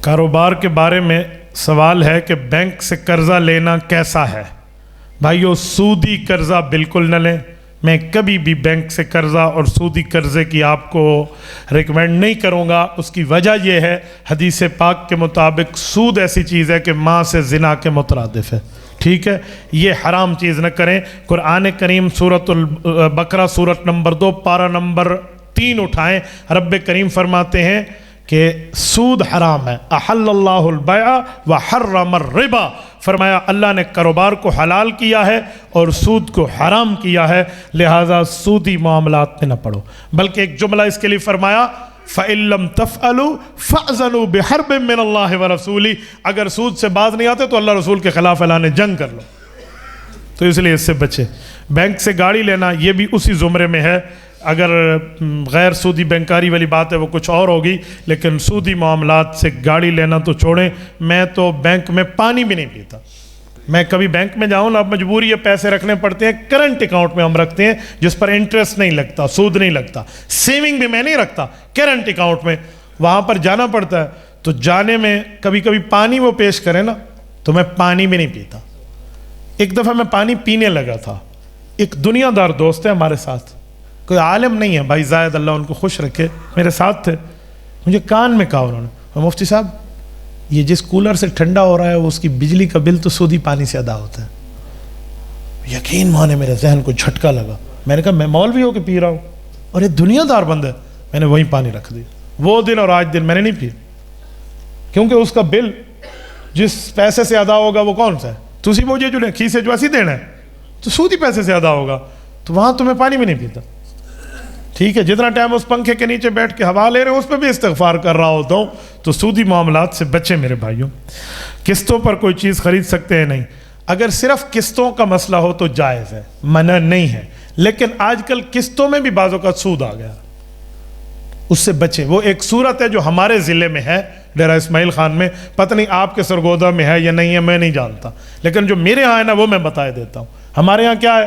کاروبار کے بارے میں سوال ہے کہ بینک سے قرضہ لینا کیسا ہے؟ بھائیو، سودی قرضہ بالکل نہ لیں۔ میں کبھی بھی بینک سے قرضہ اور سودی قرضے کی آپ کو ریکمینڈ نہیں کروں گا۔ اس کی وجہ یہ ہے، حدیث پاک کے مطابق سود ایسی چیز ہے کہ ماں سے زنا کے مترادف ہے، ٹھیک ہے؟ یہ حرام چیز نہ کریں۔ قرآن کریم سورۃ البقرہ سورۃ نمبر 2 پارہ نمبر 3 اٹھائیں، رب کریم فرماتے ہیں کہ سود حرام ہے۔ احل اللہ البیع وحرم الربا، فرمایا اللہ نے کاروبار کو حلال کیا ہے اور سود کو حرام کیا ہے، لہٰذا سودی معاملات میں نہ پڑو۔ بلکہ ایک جملہ اس کے لیے فرمایا، فَإِن لَمْ تَفْعَلُوا فَأْذَنُوا بِحَرْبٍ مِّنَ اللَّهِ وَرَسُولِهِ، اگر سود سے باز نہیں آتے تو اللہ رسول کے خلاف اعلان جنگ کر لو۔ تو اس لیے اس سے بچے۔ بینک سے گاڑی لینا یہ بھی اسی زمرے میں ہے۔ اگر غیر سودی بینکاری والی بات ہے وہ کچھ اور ہوگی، لیکن سودی معاملات سے گاڑی لینا تو چھوڑیں۔ میں تو بینک میں پانی بھی نہیں پیتا۔ میں کبھی بینک میں جاؤں نا، اب مجبوری ہے، پیسے رکھنے پڑتے ہیں، کرنٹ اکاؤنٹ میں ہم رکھتے ہیں جس پر انٹرسٹ نہیں لگتا، سود نہیں لگتا۔ سیونگ بھی میں نہیں رکھتا، کرنٹ اکاؤنٹ میں، وہاں پر جانا پڑتا ہے۔ تو جانے میں کبھی کبھی پانی وہ پیش کرے نا تو میں پانی بھی نہیں پیتا۔ ایک دفعہ میں پانی پینے لگا تھا، ایک دنیا دار دوست ہے ہمارے ساتھ، کوئی عالم نہیں ہے، بھائی زائد اللہ ان کو خوش رکھے، میرے ساتھ تھے۔ مجھے کان میں کہا انہوں نے، مفتی صاحب یہ جس کولر سے ٹھنڈا ہو رہا ہے اس کی بجلی کا بل تو سودی پانی سے ادا ہوتا ہے۔ یقین مانے میرے ذہن کو جھٹکا لگا۔ میں نے کہا میں مولوی ہو کے پی رہا ہوں اور یہ دنیا دار بند ہے۔ میں نے وہیں پانی رکھ دیا۔ وہ دن اور آج دن میں نے نہیں پیا، کیونکہ اس کا بل جس پیسے سے ادا ہوگا وہ کون سا ہے؟ تسی مجھے جو کھیسے جو ایسی دینا ہے تو سودی پیسے سے ادا ہوگا، تو وہاں تو میں پانی بھی نہیں پیتا، ٹھیک ہے؟ جتنا ٹائم اس پنکھے کے نیچے بیٹھ کے ہوا لے رہے ہیں اس پہ بھی استغفار کر رہا ہوتا ہوں۔ تو سودی معاملات سے بچیں میرے بھائیوں۔ قسطوں پر کوئی چیز خرید سکتے ہیں؟ نہیں۔ اگر صرف قسطوں کا مسئلہ ہو تو جائز ہے، منع نہیں ہے، لیکن آج کل قسطوں میں بھی بعض اوقات سود آ گیا، اس سے بچیں۔ وہ ایک صورت ہے جو ہمارے ضلع میں ہے، ڈیرہ اسماعیل خان میں، پتہ نہیں آپ کے سرگودا میں ہے یا نہیں ہے، میں نہیں جانتا، لیکن جو میرے ہاں ہے نا وہ میں بتا دیتا ہوں۔ ہمارے ہاں کیا ہے،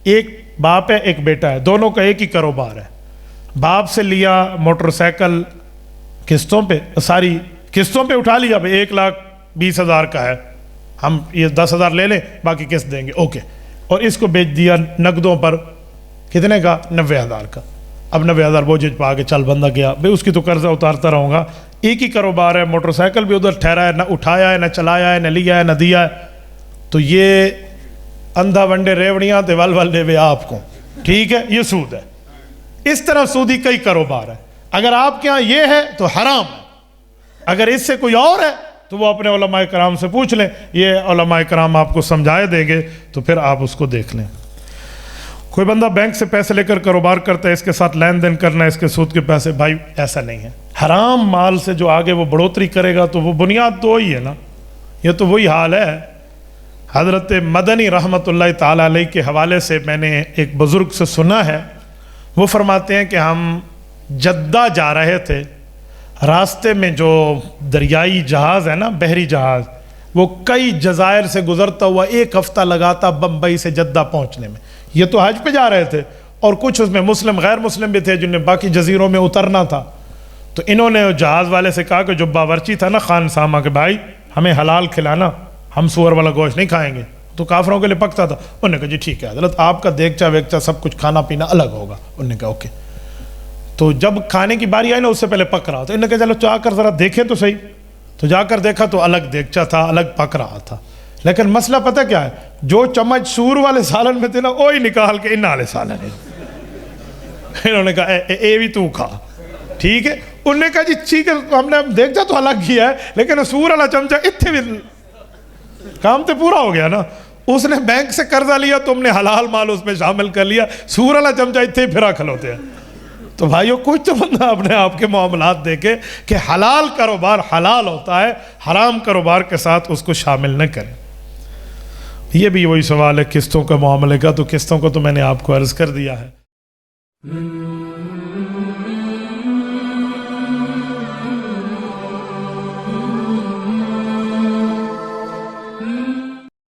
ایک باپ ہے ایک بیٹا ہے، دونوں کا ایک ہی کاروبار ہے۔ باپ سے لیا موٹر سائیکل قسطوں پہ، ساری قسطوں پہ اٹھا لیا، 1,20,000 کا ہے، ہم یہ 10,000 لے لیں باقی قسط دیں گے، اوکے۔ اور اس کو بیچ دیا نقدوں پر، کتنے کا؟ 90,000 کا۔ اب 90,000 بوجھ پا کے چل بندہ گیا، بھئی اس کی تو قرضہ اتارتا رہوں گا، ایک ہی کاروبار ہے، موٹر سائیکل بھی ادھر ٹھہرا ہے، نہ اٹھایا ہے، نہ چلایا ہے، نہ لیا ہے، نہ دیا ہے۔ تو یہ اندھا ونڈے ریوڑیاں تے ول ول دے وے آپ کو، ٹھیک ہے؟ یہ سود ہے۔ اس طرح سودی کئی کاروبار ہے۔ اگر آپ کے ہاں یہ ہے تو حرام ہے، اگر اس سے کوئی اور ہے تو وہ اپنے علماء کرام سے پوچھ لیں، یہ علماء کرام آپ کو سمجھائے دیں گے، تو پھر آپ اس کو دیکھ لیں۔ کوئی بندہ بینک سے پیسے لے کر کاروبار کرتا ہے، اس کے ساتھ لین دین کرنا ہے، اس کے سود کے پیسے، بھائی ایسا نہیں ہے۔ حرام مال سے جو آگے وہ بڑھوتری کرے گا تو وہ بنیاد تو وہی ہے نا، یہ تو وہی حال ہے۔ حضرت مدنی رحمۃ اللہ تعالیٰ علیہ کے حوالے سے میں نے ایک بزرگ سے سنا ہے، وہ فرماتے ہیں کہ ہم جدہ جا رہے تھے، راستے میں جو دریائی جہاز ہے نا، بحری جہاز، وہ کئی جزائر سے گزرتا ہوا 1 ہفتہ لگاتا بمبئی سے جدہ پہنچنے میں۔ یہ تو حج پہ جا رہے تھے، اور کچھ اس میں مسلم غیر مسلم بھی تھے جنہیں باقی جزیروں میں اترنا تھا۔ تو انہوں نے جہاز والے سے کہا کہ جو باورچی تھا نا خان سامہ کے، بھائی ہمیں حلال کھلانا، ہم سور والا گوشت نہیں کھائیں گے، تو کافروں کے لیے پکتا تھا۔ انہوں نے کہا جی ٹھیک ہے حضرت، آپ کا دیگچا ویگچا سب کچھ کھانا پینا الگ ہوگا۔ انہوں نے کہا اوکے۔ تو جب کھانے کی باری آئی نا، اس سے پہلے پک رہا تھا، انہوں نے کہا چلو جا کر ذرا دیکھیں تو صحیح۔ تو جا کر دیکھا تو الگ دیگچا تھا، الگ پک رہا تھا، لیکن مسئلہ پتہ کیا ہے، جو چمچ سور والے سالن میں تھے نا وہی نکال کے انہوں والے سالن ہے۔ انہوں نے کہا اے بھی تو کھا، ٹھیک ہے؟ انہوں نے کہا جی ٹھیک ہے، ہم نے دیگچا تو الگ کیا ہے، لیکن سور والا چمچہ اتنے بھی کام تو پورا ہو گیا نا۔ اس نے بینک سے قرضہ لیا، تم نے حلال مال اس میں شامل کر لیا، سور والا چمچہ اتنے ہی پھرا کھلوتے ہیں۔ تو بھائیو کچھ تو بندہ اپنے آپ کے معاملات دیکھے کہ حلال کاروبار حلال ہوتا ہے، حرام کاروبار کے ساتھ اس کو شامل نہ کریں۔ یہ بھی وہی سوال ہے قسطوں کا معاملے کا، تو قسطوں کو تو میں نے آپ کو عرض کر دیا ہے۔